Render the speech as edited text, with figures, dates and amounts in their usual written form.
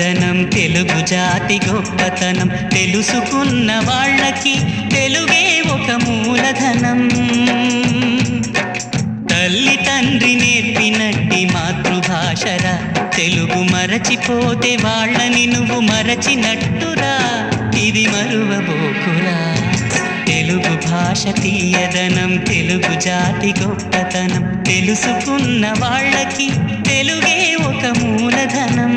ధనం తెలుగు జాతి గొప్పతనం తెలుసుకున్న వాళ్ళకి తెలుగే ఒక మూలధనం. తల్లి తండ్రి నేర్పినట్టి మాతృభాషరా, తెలుగు మరచిపోతే వాళ్ళని నువ్వు మరచినట్టురా, ఇది మరువబోకురా. తెలుగు భాష తీయదనం తెలుగు జాతి గొప్పతనం తెలుసుకున్న వాళ్ళకి తెలుగే ఒక మూలధనం.